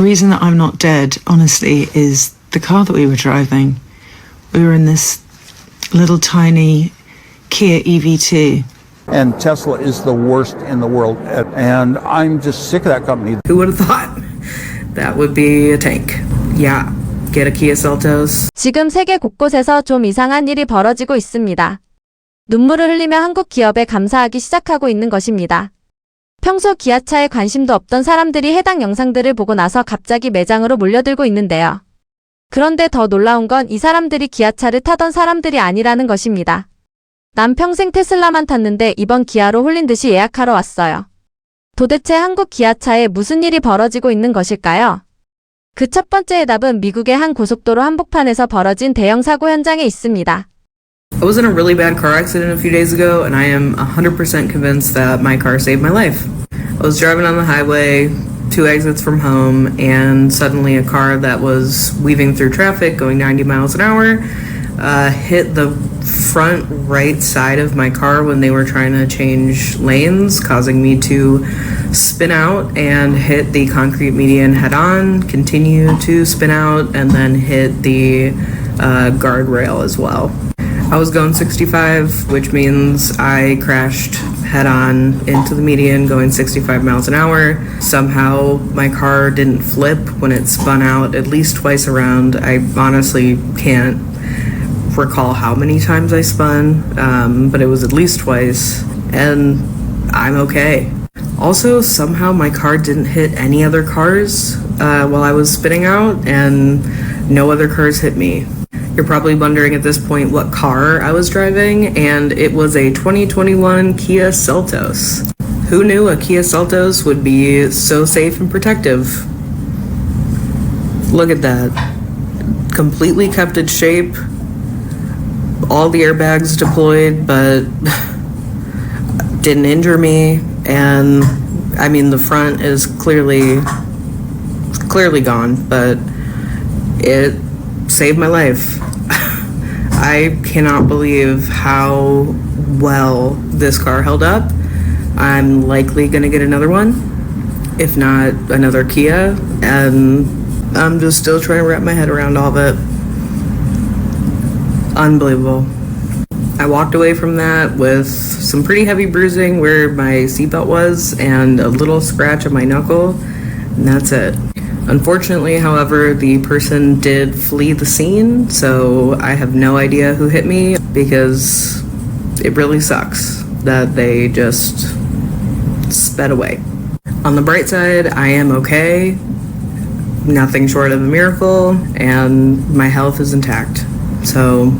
The reason that I'm not dead, honestly, is the car that we were driving. We were in this little tiny Kia EV2. And Tesla is the worst in the world. And I'm just sick of that company. Who would have thought that would be a tank? Yeah, get a Kia Seltos. 지금 세계 곳곳에서 좀 이상한 일이 벌어지고 있습니다. 눈물을 흘리며 한국 기업에 감사하기 시작하고 있는 것입니다. 평소 기아차에 관심도 없던 사람들이 해당 영상들을 보고 나서 갑자기 매장으로 몰려들고 있는데요. 그런데 더 놀라운 건 이 사람들이 기아차를 타던 사람들이 아니라는 것입니다. 난 평생 테슬라만 탔는데 이번 기아로 홀린 듯이 예약하러 왔어요. 도대체 한국 기아차에 무슨 일이 벌어지고 있는 것일까요? 그 첫 번째의 답은 미국의 한 고속도로 한복판에서 벌어진 대형 사고 현장에 있습니다. I was in a really bad car accident a few days ago, and I am 100% convinced that my car saved my life. I was driving on the highway, 2 exits from home, and suddenly a car that was weaving through traffic, going 90 miles an hour, hit the front right side of my car when they were trying to change lanes, causing me to spin out and hit the concrete median head-on, continue to spin out, and then hit the guardrail as well. I was going 65, which means I crashed head-on into the median going 65 miles an hour. Somehow my car didn't flip when it spun out at least twice around. I honestly can't recall how many times I spun, but it was at least twice, and I'm okay. Also, somehow my car didn't hit any other cars while I was spinning out, and no other cars hit me. You're probably wondering at this point what car I was driving, and it was a 2021 Kia Seltos. Who knew a Kia Seltos would be so safe and protective? Look at that. Completely kept its shape. All the airbags deployed, but didn't injure me. And I mean, the front is clearly gone, but it saved my life. I cannot believe how well this car held up. I'm likely gonna get another one, if not another Kia, and I'm just still trying to wrap my head around all of it. Unbelievable. I walked away from that with some pretty heavy bruising where my seatbelt was and a little scratch on my knuckle, and that's it. Unfortunately, however, the person did flee the scene, so I have no idea who hit me because it really sucks that they just sped away. On the bright side, I am okay, nothing short of a miracle, and my health is intact. So,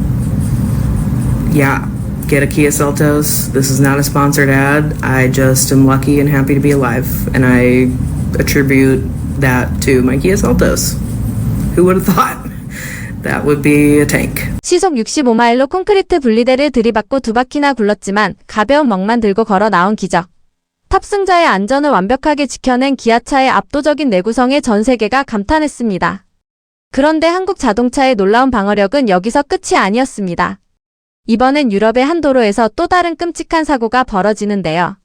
yeah, get a Kia Seltos. This is not a sponsored ad. I just am lucky and happy to be alive, and I attribute that to my Kia Seltos. Who would have thought that would be a tank? 시속 65마일로 콘크리트 분리대를 들이받고 2바퀴나 굴렀지만 가벼운 멍만 들고 걸어 나온 기적. 탑승자의 안전을 완벽하게 지켜낸 기아차의 압도적인 내구성에 전 세계가 감탄했습니다. 그런데 한국 자동차의 놀라운 방어력은 여기서 끝이 아니었습니다. 이번엔 유럽의 한 도로에서 또 다른 끔찍한 사고가 벌어지는데요.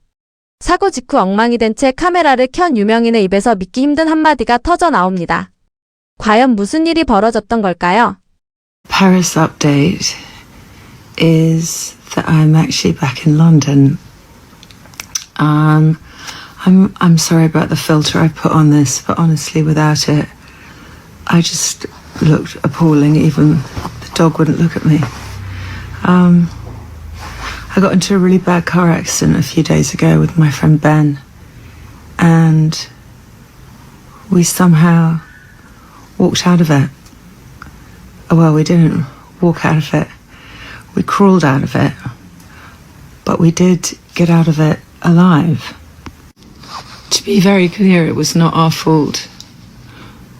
사고 직후 엉망이 된 채 카메라를 켠 유명인의 입에서 믿기 힘든 한마디가 터져 나옵니다. 과연 무슨 일이 벌어졌던 걸까요? Paris update is that I'm actually back in London. I'm sorry about the filter I put on this, but honestly, without it, I just looked appalling. Even the dog wouldn't look at me. I got into a really bad car accident a few days ago with my friend Ben, and we somehow walked out of it. Well, we didn't walk out of it. We crawled out of it, but we did get out of it alive. To be very clear, it was not our fault.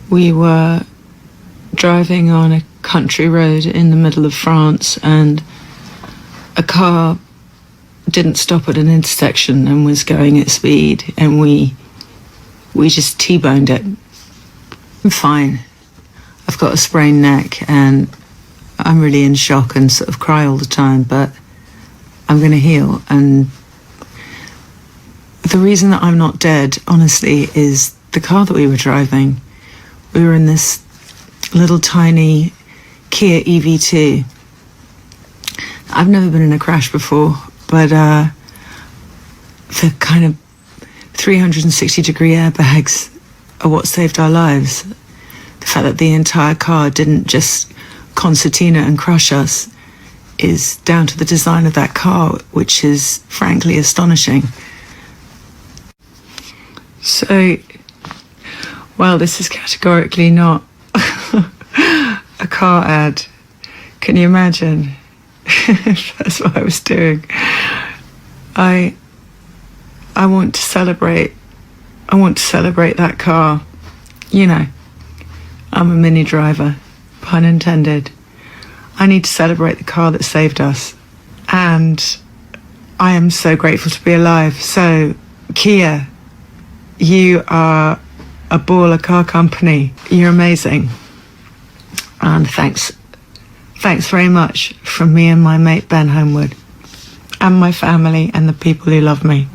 We were driving on a country road in the middle of France, and a car didn't stop at an intersection and was going at speed, and we just T-boned it. I'm fine. I've got a sprained neck and I'm really in shock and sort of cry all the time, but I'm going to heal. And the reason that I'm not dead, honestly, is the car that we were driving. we were in this little tiny Kia EV2. I've never been in a crash before, but the kind of 360-degree airbags are what saved our lives. The fact that the entire car didn't just concertina and crush us is down to the design of that car, which is frankly astonishing. So, well, this is categorically not a car ad. Can you imagine? That's what I was doing. I want to celebrate. I want to celebrate that car. You know, I'm a mini driver, pun intended. I need to celebrate the car that saved us. And I am so grateful to be alive. So, Kia, you are a baller car company. You're amazing. And thanks very much from me and my mate Ben Homewood, and my family and the people who love me.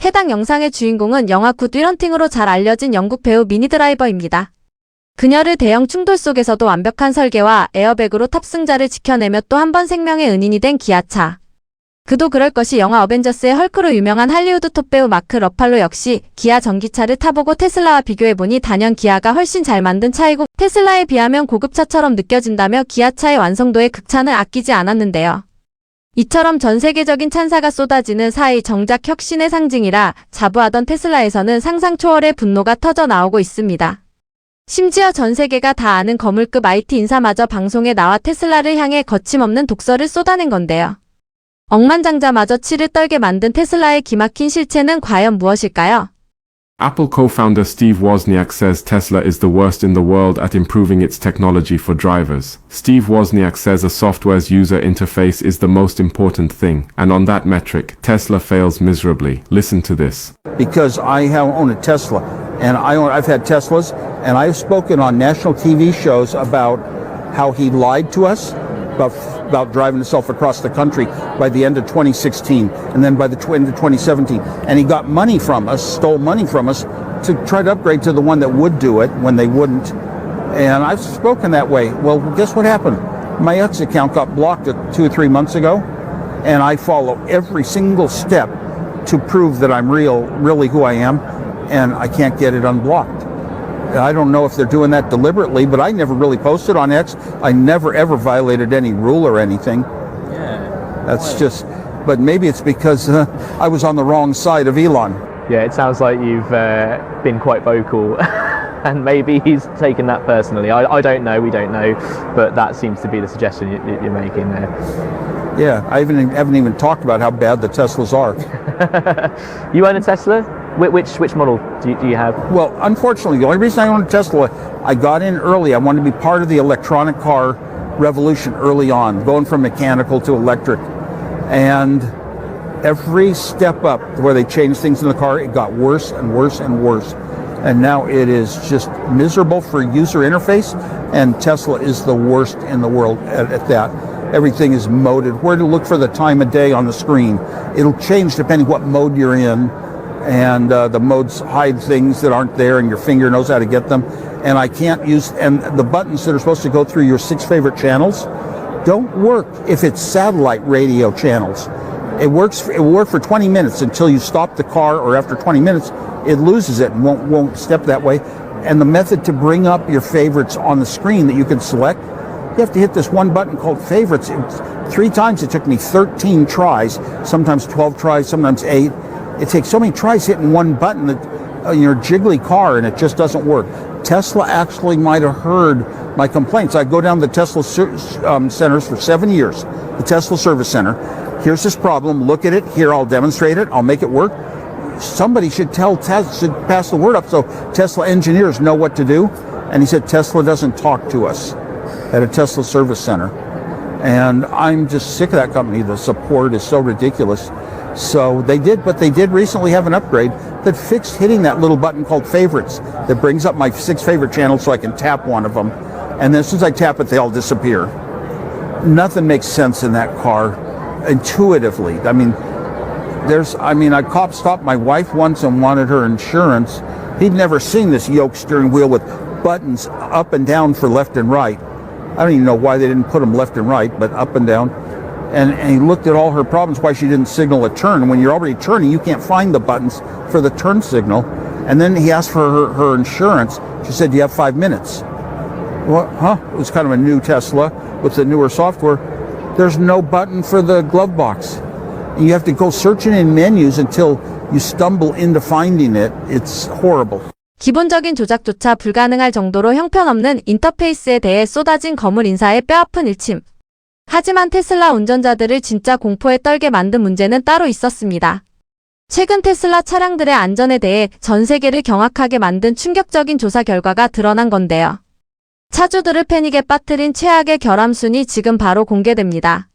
해당 영상의 주인공은 영화 굿 윌헌팅으로 잘 알려진 영국 배우 미니 드라이버입니다. 그녀를 대형 충돌 속에서도 완벽한 설계와 에어백으로 탑승자를 지켜내며 또 한 번 생명의 은인이 된 기아차. 그도 그럴 것이 영화 어벤져스의 헐크로 유명한 할리우드 톱배우 마크 러팔로 역시 기아 전기차를 타보고 테슬라와 비교해보니 단연 기아가 훨씬 잘 만든 차이고 테슬라에 비하면 고급차처럼 느껴진다며 기아차의 완성도에 극찬을 아끼지 않았는데요. 이처럼 전 세계적인 찬사가 쏟아지는 사이 정작 혁신의 상징이라 자부하던 테슬라에서는 상상 초월의 분노가 터져 나오고 있습니다. 심지어 전 세계가 다 아는 거물급 IT 인사마저 방송에 나와 테슬라를 향해 거침없는 독설을 쏟아낸 건데요. 억만장자마저 치를 떨게 만든 테슬라의 기막힌 실체는 과연 무엇일까요? Apple co-founder Steve Wozniak says Tesla is the worst in the world at improving its technology for drivers. Steve Wozniak says a software's user interface is the most important thing, and on that metric, Tesla fails miserably. Listen to this. Because I own a Tesla, and I've had Teslas, and I've spoken on national TV shows about how he lied to us about driving himself across the country by the end of 2016, and then by the end of 2017. And he got money from us, stole money from us to try to upgrade to the one that would do it when they wouldn't. And I've spoken that way. Well, guess what happened? My X account got blocked 2 or 3 months ago, and I follow every single step to prove that I'm really who I am, and I can't get it unblocked. I don't know if they're doing that deliberately, but I never really posted on X. I never ever violated any rule or anything. Yeah. That's just, but maybe it's because I was on the wrong side of Elon. Yeah, it sounds like you've been quite vocal and maybe he's taken that personally. I don't know, we don't know, but that seems to be the suggestion you're making there. Yeah, I haven't even talked about how bad the Teslas are. You own a Tesla? Which model do you have? Well, unfortunately, the only reason I own a Tesla, I got in early. I wanted to be part of the electronic car revolution early on, going from mechanical to electric. And every step up where they changed things in the car, it got worse and worse and worse. And now it is just miserable for user interface, and Tesla is the worst in the world at that. Everything is moded. Where to look for the time of day on the screen. It'll change depending what mode you're in. And the modes hide things that aren't there, and your finger knows how to get them. And I can't use, and the buttons that are supposed to go through your 6 favorite channels don't work if it's satellite radio channels. It will work for 20 minutes until you stop the car, or after 20 minutes, it loses it and won't step that way. And the method to bring up your favorites on the screen that you can select, you have to hit this one button called favorites. 3 times it took me 13 tries, sometimes 12 tries, sometimes 8. It takes so many tries hitting one button that your jiggly car, and it just doesn't work. Tesla actually might have heard my complaints. I go down to the Tesla centers for 7 years, the Tesla Service Center. Here's this problem. Look at it. Here, I'll demonstrate it. I'll make it work. Somebody should pass the word up so Tesla engineers know what to do. And he said Tesla doesn't talk to us at a Tesla Service Center. And I'm just sick of that company. The support is so ridiculous. So they did recently have an upgrade that fixed hitting that little button called favorites that brings up my 6 favorite channels so I can tap one of them. And then as soon as I tap it, they all disappear. Nothing makes sense in that car intuitively. I mean, A cop stopped my wife once and wanted her insurance. He'd never seen this yoke steering wheel with buttons up and down for left and right. I don't even know why they didn't put them left and right, but up and down. And he looked at all her problems, why she didn't signal a turn. When you're already turning, you can't find the buttons for the turn signal. And then he asked for her insurance. She said, "You have 5 minutes." What? Huh? It was kind of a new Tesla with the newer software. There's no button for the glove box. You have to go searching in menus until you stumble into finding it. It's horrible. 기본적인 조작조차 불가능할 정도로 형편없는 인터페이스에 대해 쏟아진 거물 인사의 뼈아픈 일침. 하지만 테슬라 운전자들을 진짜 공포에 떨게 만든 문제는 따로 있었습니다. 최근 테슬라 차량들의 안전에 대해 전 세계를 경악하게 만든 충격적인 조사 결과가 드러난 건데요. 차주들을 패닉에 빠뜨린 최악의 결함순이 지금 바로 공개됩니다.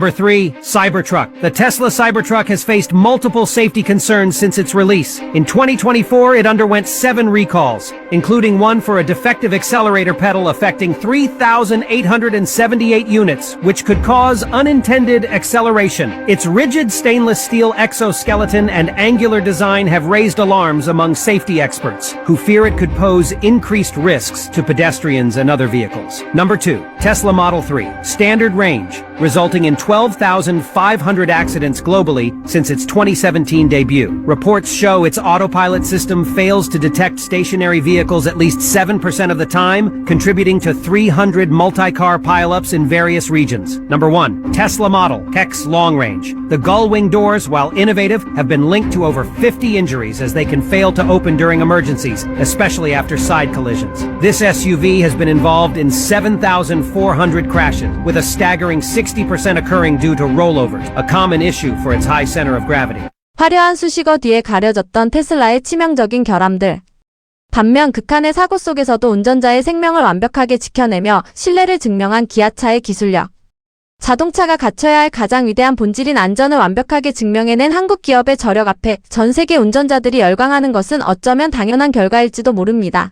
Number 3, Cybertruck. The Tesla Cybertruck has faced multiple safety concerns since its release. In 2024, it underwent 7 recalls, including one for a defective accelerator pedal affecting 3,878 units, which could cause unintended acceleration. Its rigid stainless steel exoskeleton and angular design have raised alarms among safety experts, who fear it could pose increased risks to pedestrians and other vehicles. Number 2, Tesla Model 3. Standard range, resulting in 12,500 accidents globally since its 2017 debut. Reports show its autopilot system fails to detect stationary vehicles at least 7% of the time, contributing to 300 multi-car pileups in various regions. Number 1, Tesla Model X Long Range. The gull-wing doors, while innovative, have been linked to over 50 injuries as they can fail to open during emergencies, especially after side collisions. This SUV has been involved in 7,400 crashes, with a staggering 60% occurring due to rollovers, a common issue for its high center of gravity. 화려한 수식어 뒤에 가려졌던 테슬라의 치명적인 결함들. 반면 극한의 사고 속에서도 운전자의 생명을 완벽하게 지켜내며 신뢰를 증명한 기아차의 기술력. 자동차가 갖춰야 할 가장 위대한 본질인 안전을 완벽하게 증명해낸 한국 기업의 저력 앞에 전 세계 운전자들이 열광하는 것은 어쩌면 당연한 결과일지도 모릅니다.